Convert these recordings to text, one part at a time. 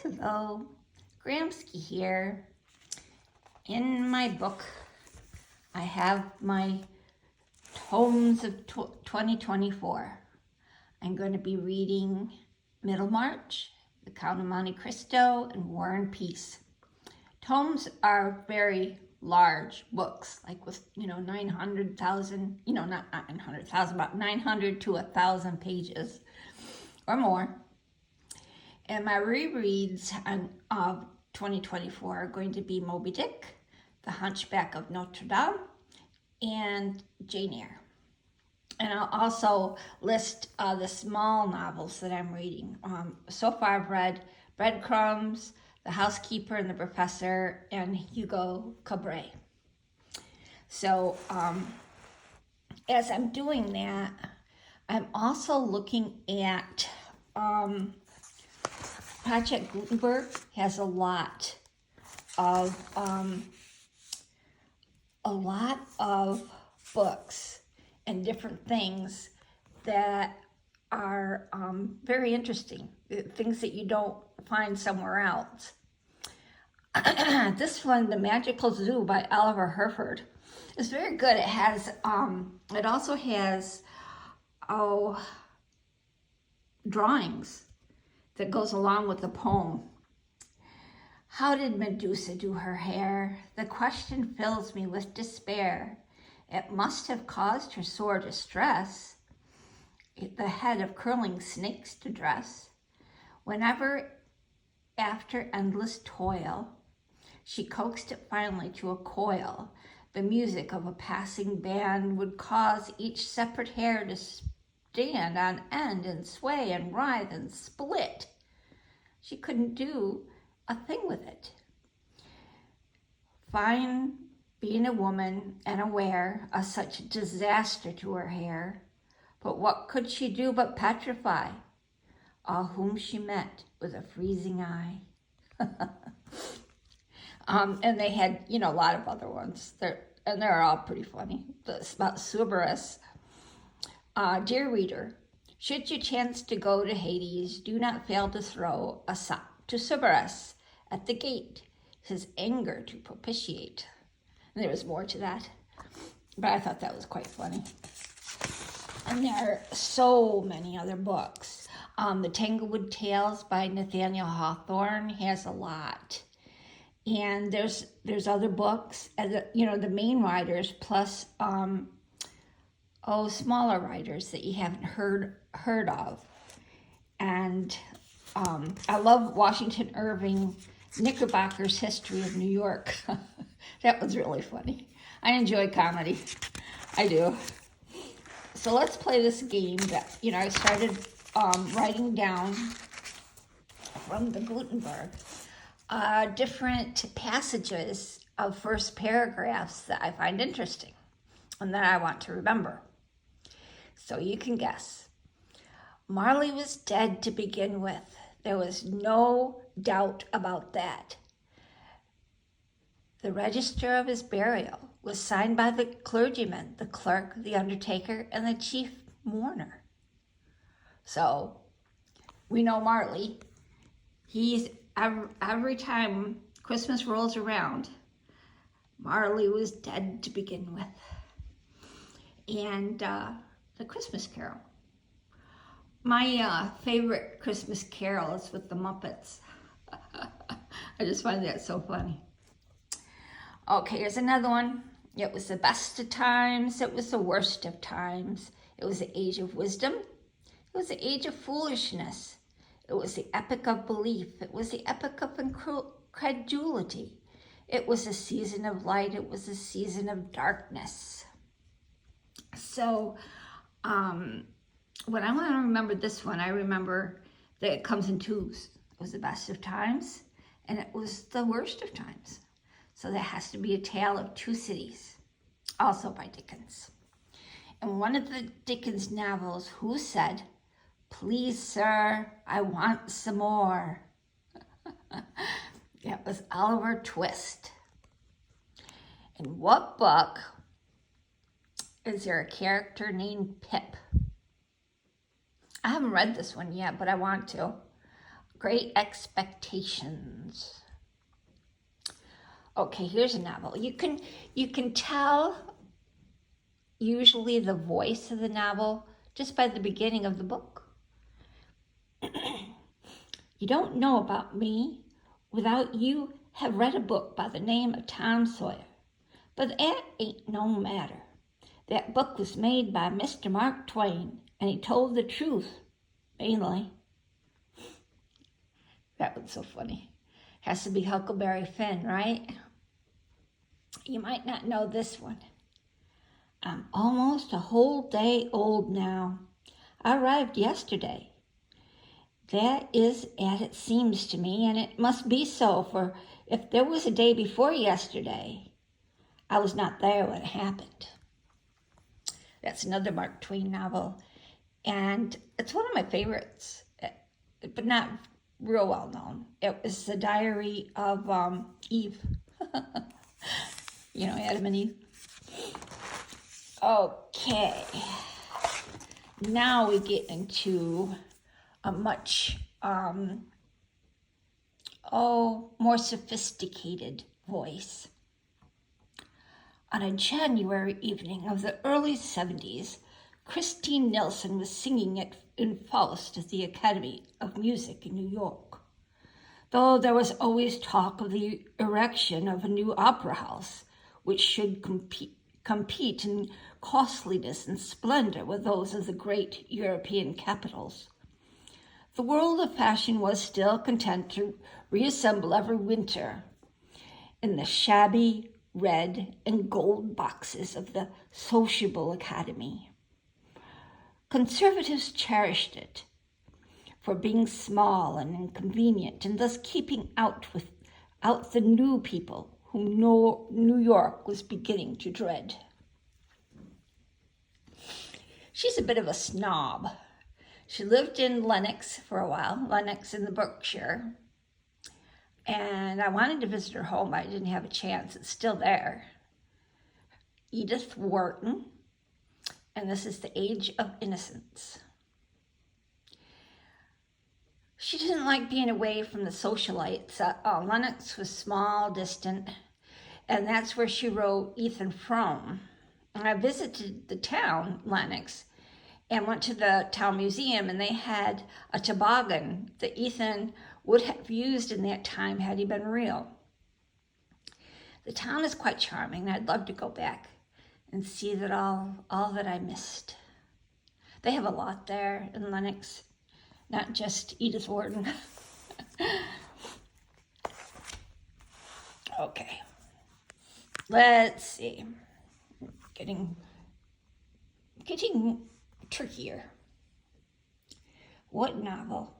Hello, Gramski here. In my book, I have my tomes of 2024. I'm going to be reading Middlemarch, The Count of Monte Cristo, and War and Peace. Tomes are very large books, like with, 900,000, not 900,000, about 900 to 1,000 pages or more. And my rereads of 2024 are going to be Moby Dick, The Hunchback of Notre Dame, and Jane Eyre. And I'll also list the small novels that I'm reading. So far I've read Breadcrumbs, The Housekeeper and the Professor, and Hugo Cabret. So as I'm doing that, I'm also looking at Project Gutenberg has a lot of books and different things that are very interesting, things that you don't find somewhere else. This one, The Magical Zoo by Oliver Herford, is very good. It has, it also has, drawings that goes along with the poem. How did Medusa do her hair? The question fills me with despair. It must have caused her sore distress, the head of curling snakes to dress. Whenever, after endless toil, she coaxed it finally to a coil, the music of a passing band would cause each separate hair to stand on end and sway and writhe and split. She couldn't do a thing with it. Fine being a woman and aware of such disaster to her hair, but what could she do but petrify all whom she met with a freezing eye? And they had, a lot of other ones. They're all pretty funny. It's about Cerberus. Dear reader, should you chance to go to Hades, do not fail to throw a sop to Cerberus at the gate, his anger to propitiate. And there was more to that, but I thought that was quite funny. And there are so many other books. The Tanglewood Tales by Nathaniel Hawthorne has a lot. And there's other books, the main writers plus smaller writers that you haven't heard of. And I love Washington Irving Knickerbocker's History of New York. That was really funny. I enjoy comedy. I do. So let's play this game that, I started writing down from the Gutenberg different passages of first paragraphs that I find interesting and that I want to remember. So you can guess. Marley was dead to begin with. There was no doubt about that. The register of his burial was signed by the clergyman, the clerk, the undertaker, and the chief mourner. So we know Marley. He's every time Christmas rolls around, Marley was dead to begin with. And the Christmas Carol. My favorite Christmas Carol is with the Muppets. I just find that so funny. Okay, here's another one. It was the best of times. It was the worst of times. It was the age of wisdom. It was the age of foolishness. It was the epoch of belief. It was the epoch of incredulity. It was a season of light. It was a season of darkness. So, when I want to remember this one, I remember that it comes in twos. It was the best of times, and it was the worst of times. So that has to be A Tale of Two Cities, also by Dickens. In one of the Dickens novels, who said, "Please, sir, I want some more"? It was Oliver Twist. In what book is there a character named Pip? I haven't read this one yet, but I want to. Great Expectations. Okay, here's a novel. You can tell usually the voice of the novel just by the beginning of the book. You don't know about me without you have read a book by the name of Tom Sawyer. But that ain't no matter. That book was made by Mr. Mark Twain, and he told the truth, mainly. That was so funny. Has to be Huckleberry Finn, right? You might not know this one. I'm almost a whole day old now. I arrived yesterday. That is as it seems to me, and it must be so, for if there was a day before yesterday, I was not there when it happened. That's another Mark Twain novel, and it's one of my favorites, but not real well known. It was the Diary of Eve. Adam and Eve. Okay, now we get into a much more sophisticated voice. On a January evening of the early 70s, Christine Nilsson was singing in Faust at the Academy of Music in New York. Though there was always talk of the erection of a new opera house, which should compete in costliness and splendor with those of the great European capitals. The world of fashion was still content to reassemble every winter in the shabby red and gold boxes of the Sociable Academy. Conservatives cherished it for being small and inconvenient, and thus keeping out the new people whom New York was beginning to dread. She's a bit of a snob. She lived in Lenox for a while, Lenox in the Berkshire, and I wanted to visit her home, but I didn't have a chance. It's still there. Edith Wharton, and this is The Age of Innocence. She didn't like being away from the socialites. Lenox was small, distant, and that's where she wrote Ethan Frome. And I visited the town, Lenox, and went to the town museum, and they had a toboggan that Ethan would have used in that time had he been real. The town is quite charming, and I'd love to go back and see that all that I missed. They have a lot there in Lenox, not just Edith Wharton. Okay, let's see. Getting trickier. What novel?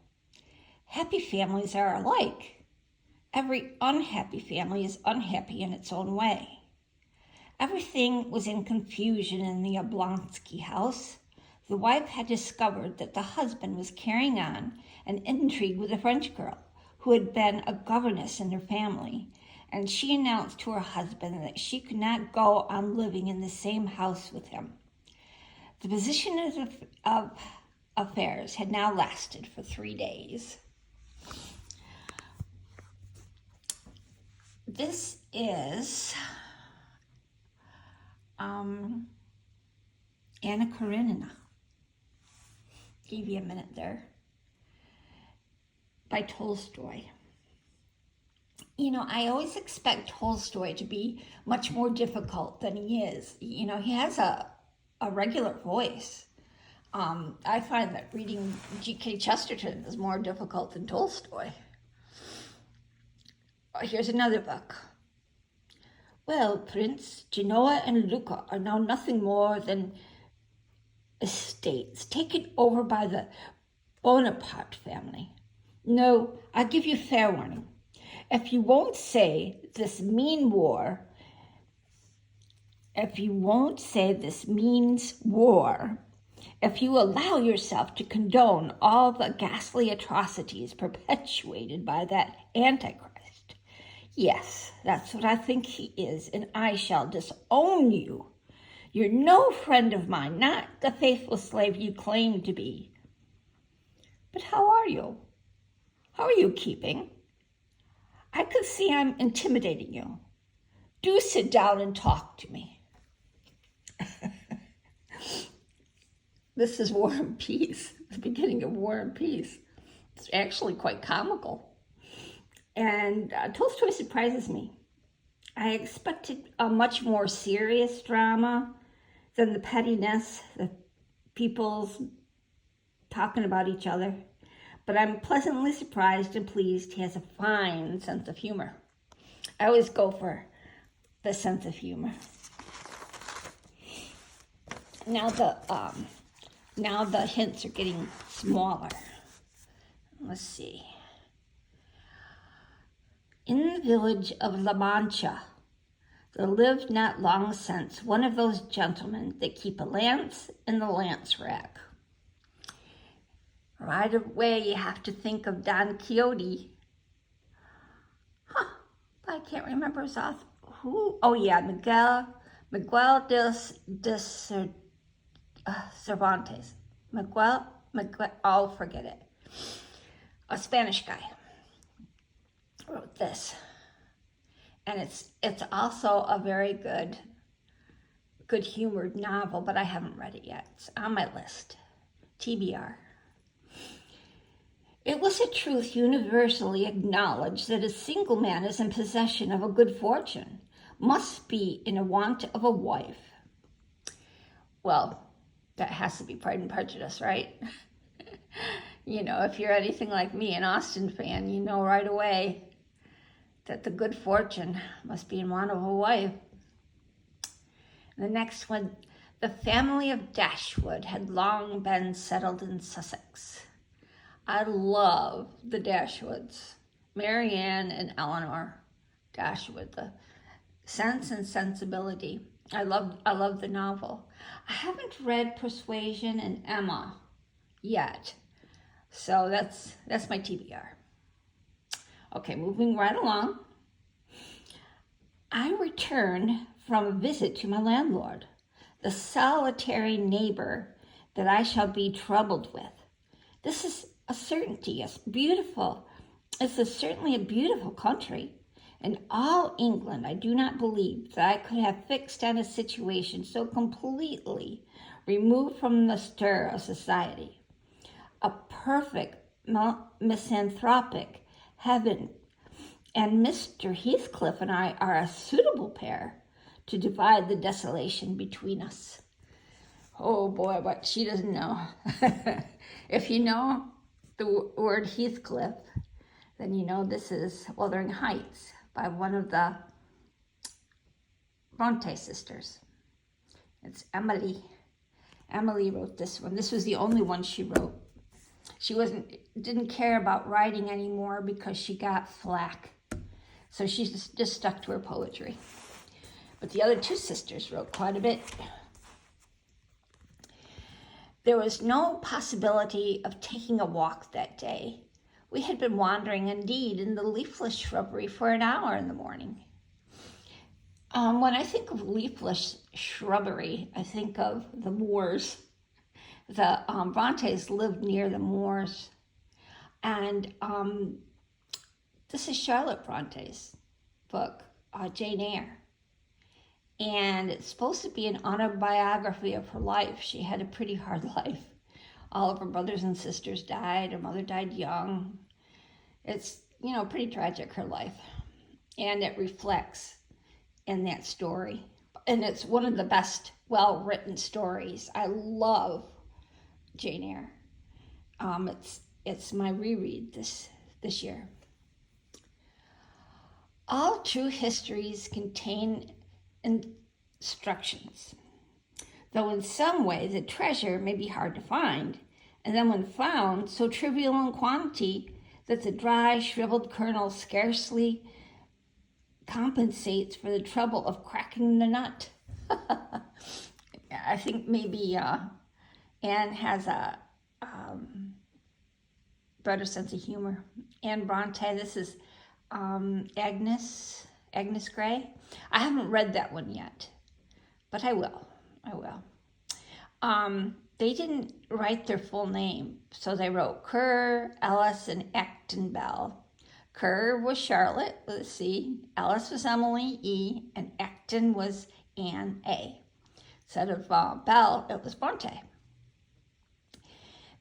Happy families are alike. Every unhappy family is unhappy in its own way. Everything was in confusion in the Oblonsky house. The wife had discovered that the husband was carrying on an intrigue with a French girl who had been a governess in her family, and she announced to her husband that she could not go on living in the same house with him. The position of affairs had now lasted for 3 days. This is Anna Karenina. Give you a minute there. By Tolstoy. I always expect Tolstoy to be much more difficult than he is. He has a regular voice. I find that reading G.K. Chesterton is more difficult than Tolstoy. Here's another book. Well, Prince, Genoa and Lucca are now nothing more than estates taken over by the Bonaparte family. No, I give you fair warning. If you won't say this means war, if you allow yourself to condone all the ghastly atrocities perpetuated by that Antichrist, yes, that's what I think he is, and I shall disown you. You're no friend of mine, not the faithful slave you claim to be. But how are you? How are you keeping? I can see I'm intimidating you. Do sit down and talk to me. This is War and Peace, the beginning of War and Peace. It's actually quite comical. And Tolstoy surprises me. I expected a much more serious drama than the pettiness, the people's talking about each other. But I'm pleasantly surprised and pleased he has a fine sense of humor. I always go for the sense of humor. Now the hints are getting smaller. Let's see. In the village of La Mancha, there lived not long since one of those gentlemen that keep a lance in the lance rack. Right away, you have to think of Don Quixote. I can't remember his author. Who? Oh yeah, Miguel de Cervantes. Miguel, oh, forget it. A Spanish guy wrote this. And it's also a very good humored novel, but I haven't read it yet. It's on my list. TBR. It was a truth universally acknowledged that a single man is in possession of a good fortune, must be in a want of a wife. Well, that has to be Pride and Prejudice, right? If you're anything like me, an Austen fan, you know right away that the good fortune must be in want of a wife. The next one, the family of Dashwood had long been settled in Sussex. I love the Dashwoods, Marianne and Eleanor Dashwood, the Sense and Sensibility. I love the novel. I haven't read Persuasion and Emma yet, so that's my TBR. Okay, moving right along. I returned from a visit to my landlord, the solitary neighbor that I shall be troubled with. This is a certainty. It's beautiful. Certainly a beautiful country. In all England, I do not believe that I could have fixed on a situation so completely removed from the stir of society. A perfect misanthropic heaven, and Mr. Heathcliff and I are a suitable pair to divide the desolation between us. Oh boy, but she doesn't know. If you know the word Heathcliff, then you know this is Wuthering Heights by one of the Bronte sisters. It's Emily. Emily wrote this one. This was the only one she wrote. She didn't care about writing anymore because she got flack. So she just stuck to her poetry. But the other two sisters wrote quite a bit. There was no possibility of taking a walk that day. We had been wandering, indeed, in the leafless shrubbery for an hour in the morning. When I think of leafless shrubbery, I think of the moors. The Brontes lived near the moors. And this is Charlotte Bronte's book, Jane Eyre. And it's supposed to be an autobiography of her life. She had a pretty hard life. All of her brothers and sisters died. Her mother died young. It's, pretty tragic, her life. And it reflects in that story. And it's one of the best well-written stories. I love Jane Eyre. It's my reread this year. All true histories contain instructions, though in some ways a treasure may be hard to find, and then when found, so trivial in quantity that the dry, shriveled kernel scarcely compensates for the trouble of cracking the nut. I think maybe Anne has a better sense of humor. Anne Bronte, this is Agnes Grey. I haven't read that one yet, but I will. they didn't write their full name, so they wrote Kerr, Ellis, and Acton Bell. Kerr was Charlotte with a C, Ellis was Emily E, and Acton was Anne A. Instead of Bell, it was Bronte.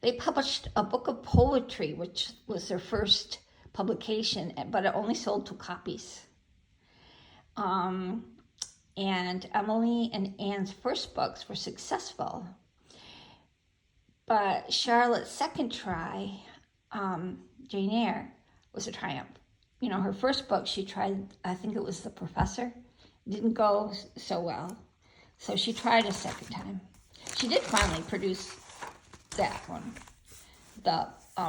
They published a book of poetry, which was their first publication, but it only sold 2 copies. And Emily and Anne's first books were successful. But Charlotte's second try, Jane Eyre, was a triumph. You know, her first book she tried, I think it was The Professor. It didn't go so well. So she tried a second time. She did finally produce that one, The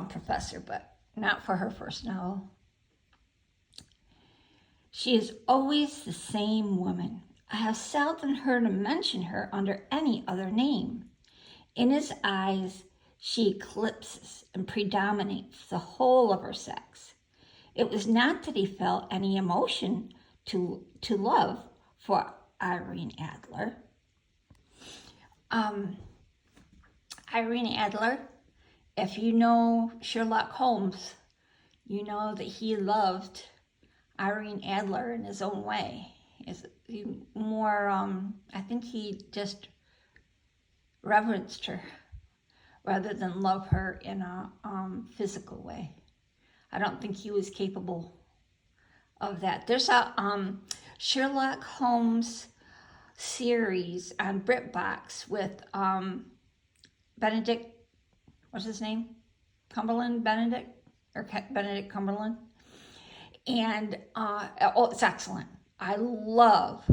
Professor, but not for her first novel. She is always the same woman. I have seldom heard him mention her under any other name. In his eyes, she eclipses and predominates the whole of her sex. It was not that he felt any emotion to love for Irene Adler. Irene Adler, if you know Sherlock Holmes, you know that he loved Irene Adler in his own way. I think he just reverenced her rather than love her in a physical way. I don't think he was capable of that. There's a Sherlock Holmes series on BritBox with Benedict, what's his name? Benedict Cumberland. And it's excellent. I love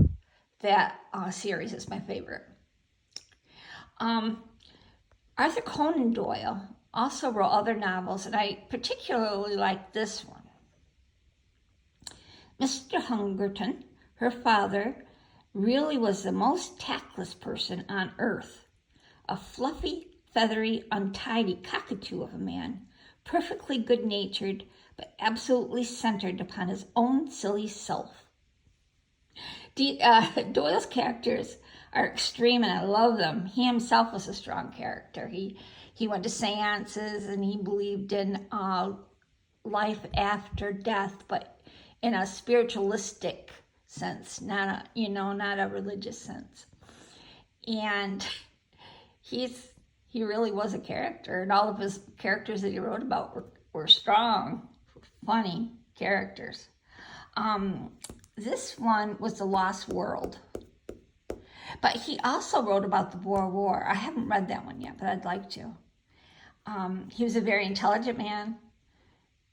that series. It's my favorite. Arthur Conan Doyle also wrote other novels, and I particularly like this one. Mr. Hungerton, her father, really was the most tactless person on earth. A fluffy, feathery, untidy cockatoo of a man, perfectly good-natured, but absolutely centered upon his own silly self. Doyle's characters are extreme, and I love them. He himself was a strong character. He went to seances, and he believed in life after death, but in a spiritualistic sense, not a religious sense. And he really was a character, and all of his characters that he wrote about were strong, funny characters. This one was The Lost World. But he also wrote about the Boer War. I haven't read that one yet, but I'd like to. He was a very intelligent man,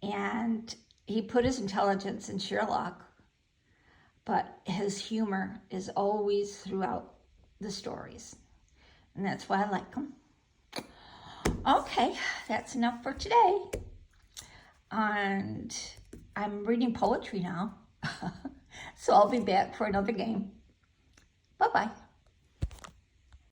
and he put his intelligence in Sherlock, but his humor is always throughout the stories, and that's why I like him. Okay, that's enough for today. And I'm reading poetry now, so I'll be back for another game. Bye-bye.